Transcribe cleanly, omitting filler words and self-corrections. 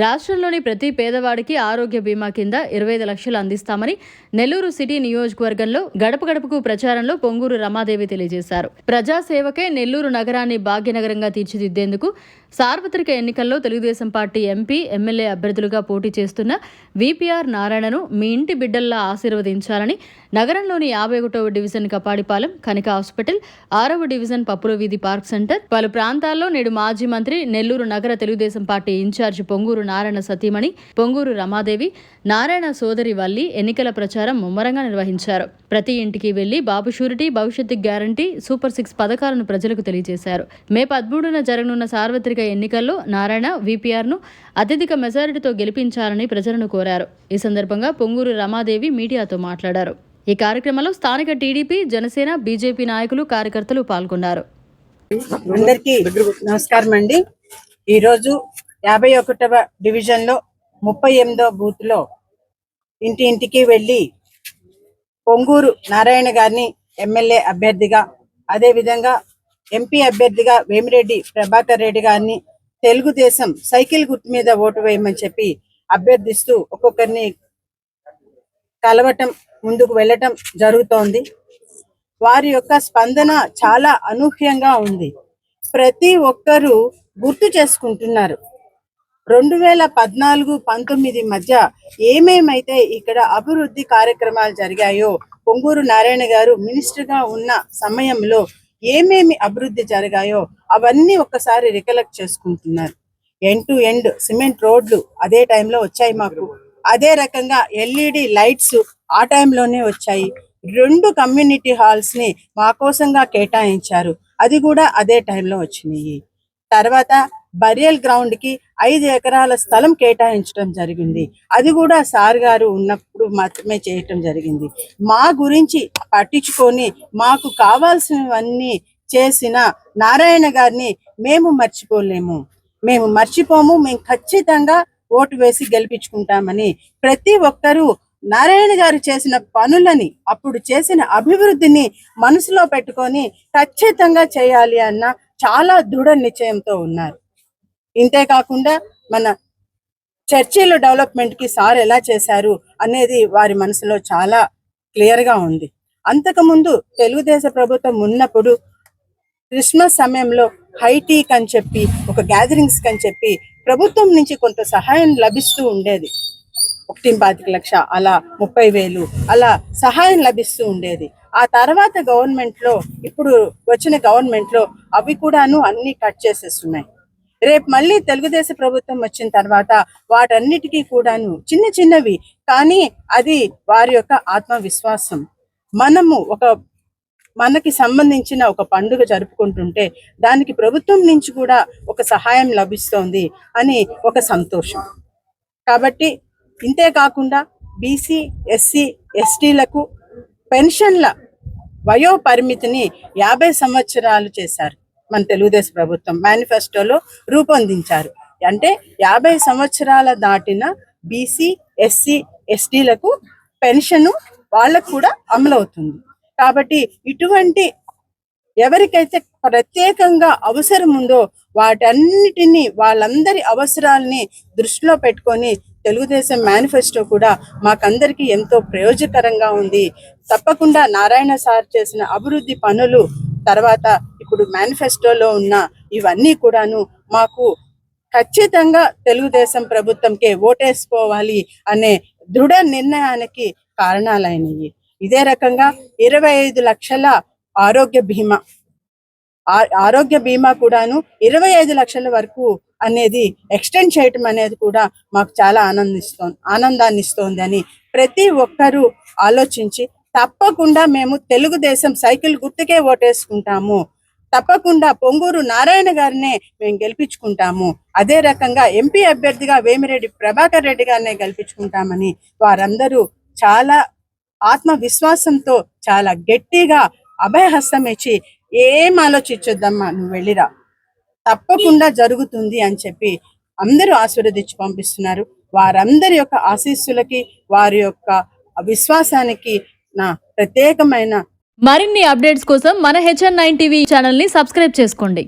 రాష్ట్రంలోని ప్రతి పేదవాడికి ఆరోగ్య బీమా కింద 25 లక్షలు అందిస్తామని నెల్లూరు సిటీ నియోజకవర్గంలో గడప గడపకు ప్రచారంలో పొంగూరు రమాదేవి తెలియజేశారు. ప్రజాసేవకే నెల్లూరు నగరాన్ని భాగ్యనగరంగా తీర్చిదిద్దేందుకు సార్వత్రిక ఎన్నికల్లో తెలుగుదేశం పార్టీ ఎంపీ, ఎమ్మెల్యే అభ్యర్థులుగా పోటీ చేస్తున్న విపిఆర్ నారాయణను మీ ఇంటి బిడ్డల్లా ఆశీర్వదించాలని నగరంలోని 51వ డివిజన్ కపాడిపాలెం, కనిక హాస్పిటల్, 6వ డివిజన్ పప్పుల వీధి పార్క్ సెంటర్, పలు ప్రాంతాల్లో నేడు మాజీ మంత్రి, నెల్లూరు నగర తెలుగుదేశం పార్టీ ఇన్ఛార్జి పొంగూరు నారాయణ సతీమణి పొంగూరు రమాదేవి, నారాయణ సోదరి వల్లి ఎన్నికల ప్రచారం ముమ్మరంగా నిర్వహించారు. ప్రతి ఇంటికి వెళ్లి బాబు షూరిటీ, భవిష్యత్తు గ్యారంటీ, సూపర్ 6 పథకాలను ప్రజలకు తెలియజేశారు. మే 13న జరగనున్న సార్వత్రిక ఎన్నికల్లో నారాయణ విపిఆర్ను అత్యధిక మెజారిటీతో గెలిపించాలని ప్రజలను కోరారు. ఈ సందర్భంగా పొంగూరు రమాదేవి మీడియాతో మాట్లాడారు. ఈ కార్యక్రమంలో స్థానిక టీడీపీ, జనసేన, బీజేపీ నాయకులు, కార్యకర్తలు పాల్గొన్నారు. అందరికీ నమస్కారం అండి. ఈరోజు 51వ డివిజన్లో 38వ బూత్లో ఇంటింటికి వెళ్ళి పొంగూరు నారాయణ గారిని ఎమ్మెల్యే అభ్యర్థిగా, అదేవిధంగా ఎంపీ అభ్యర్థిగా వేమిరెడ్డి ప్రభాకర్ రెడ్డి గారిని తెలుగుదేశం సైకిల్ గుర్తు మీద ఓటు వేయమని చెప్పి అభ్యర్థిస్తూ ఒక్కొక్కరిని కలవటం, ముందుకు వెళ్ళటం జరుగుతోంది. వారి యొక్క స్పందన చాలా అనూహ్యంగా ఉంది. ప్రతి ఒక్కరూ గుర్తు చేసుకుంటున్నారు 2014-19 మధ్య ఏమేమైతే ఇక్కడ అభివృద్ధి కార్యక్రమాలు జరిగాయో, పొంగూరు నారాయణ గారు మినిస్టర్గా ఉన్న సమయంలో ఏమేమి అభివృద్ధి జరిగాయో అవన్నీ ఒక్కసారి రికలెక్ట్ చేసుకుంటున్నారు. ఎండ్ టు ఎండ్ సిమెంట్ రోడ్లు అదే టైంలో వచ్చాయి మాకు. అదే రకంగా ఎల్ఈడి లైట్స్ ఆ టైంలోనే వచ్చాయి. 2 కమ్యూనిటీ హాల్స్ ని మా కోసంగా కేటాయించారు, అది కూడా అదే టైంలో వచ్చినాయి. తర్వాత బరియల్ గ్రౌండ్ కి 5 ఎకరాల స్థలం కేటాయించడం జరిగింది, అది కూడా సార్ గారు ఉన్నప్పుడు మాత్రమే చేయటం జరిగింది. మా గురించి పట్టించుకొని మాకు కావాల్సినవన్నీ చేసిన నారాయణ గారిని మేము మర్చిపోలేము, మేము మర్చిపోము. మేము ఖచ్చితంగా ఓటు వేసి గెలిపించుకుంటామని ప్రతి ఒక్కరూ నారాయణ గారు చేసిన పనులని, అప్పుడు చేసిన అభివృద్ధిని మనసులో పెట్టుకొని ఖచ్చితంగా చేయాలి అన్న చాలా దృఢ నిశ్చయంతో ఉన్నారు. ఇంతేకాకుండా మన చర్చిల డెవలప్మెంట్ కి సార్ ఎలా చేశారు అనేది వారి మనసులో చాలా క్లియర్ గా ఉంది. అంతకుముందు తెలుగుదేశం ప్రభుత్వం ఉన్నప్పుడు క్రిస్మస్ సమయంలో హైటీక్ అని చెప్పి, ఒక గ్యాదరింగ్స్ అని చెప్పి ప్రభుత్వం నుంచి కొంత సహాయం లభిస్తూ ఉండేది. 1.25 లక్ష, అలా 30,000 అలా సహాయం లభిస్తూ ఉండేది. ఆ తర్వాత గవర్నమెంట్ లో, ఇప్పుడు వచ్చిన గవర్నమెంట్ లో అవి కూడాను అన్ని కట్ చేసేస్తున్నాయి. రేపు మళ్ళీ తెలుగుదేశం ప్రభుత్వం వచ్చిన తర్వాత వాటన్నిటికీ కూడాను చిన్న చిన్నవి, కానీ అది వారి యొక్క ఆత్మవిశ్వాసం. మనము మనకి సంబంధించిన ఒక పండుగ జరుపుకుంటుంటే దానికి ప్రభుత్వం నుంచి కూడా ఒక సహాయం లభిస్తోంది అని ఒక సంతోషం. కాబట్టి ఇంతే కాకుండా బీసీ, ఎస్సీ, ఎస్టీలకు పెన్షన్ల వయో పరిమితిని 50 సంవత్సరాలు చేశారు. మన తెలుగుదేశం ప్రభుత్వం మేనిఫెస్టోలో రూపొందించారు. అంటే 50 సంవత్సరాల దాటిన బీసీ, ఎస్సీ, ఎస్టీలకు పెన్షన్ వాళ్ళకు కూడా అమలవుతుంది. కాబట్టి ఇటువంటి ఎవరికైతే ప్రత్యేకంగా అవసరం ఉందో వాటన్నిటినీ, వాళ్ళందరి అవసరాలని దృష్టిలో పెట్టుకొని తెలుగుదేశం మేనిఫెస్టో కూడా మాకందరికీ ఎంతో ప్రయోజకరంగా ఉంది. తప్పకుండా నారాయణ సార్ చేసిన అభివృద్ధి పనులు, తర్వాత ఇప్పుడు మేనిఫెస్టోలో ఉన్న ఇవన్నీ కూడాను మాకు ఖచ్చితంగా తెలుగుదేశం ప్రభుత్వంకే ఓటేసుకోవాలి అనే దృఢ నిర్ణయానికి కారణాలైనవి. ఇదే రకంగా 25 లక్షల ఆరోగ్య బీమా కూడాను 25 లక్షల వరకు అనేది ఎక్స్టెండ్ చేయటం అనేది కూడా మాకు చాలా ఆనందాన్ని ఇస్తోంది అని ప్రతి ఒక్కరూ ఆలోచించి తప్పకుండా మేము తెలుగుదేశం సైకిల్ గుర్తుకే ఓటేసుకుంటాము, తప్పకుండా పొంగూరు నారాయణ గారినే మేము గెలిపించుకుంటాము, అదే రకంగా ఎంపీ అభ్యర్థిగా వేమిరెడ్డి ప్రభాకర్ రెడ్డి గారినే గెలిపించుకుంటామని వారందరూ చాలా ఆత్మవిశ్వాసంతో చాలా గట్టిగా అభయహస్తం ఇచ్చి, ఏం ఆలోచించొద్దమ్మా, నువ్వు వెళ్ళిరా, తప్పకుండా జరుగుతుంది అని చెప్పి అందరూ ఆశీర్వదించి పంపిస్తున్నారు. వారందరి యొక్క ఆశీస్సులకి, వారి యొక్క విశ్వాసానికి నా ప్రత్యేకమైన మరిన్ని అప్డేట్స్ కోసం మన HN9 టీవీ ఛానల్ ని సబ్స్క్రైబ్ చేసుకోండి.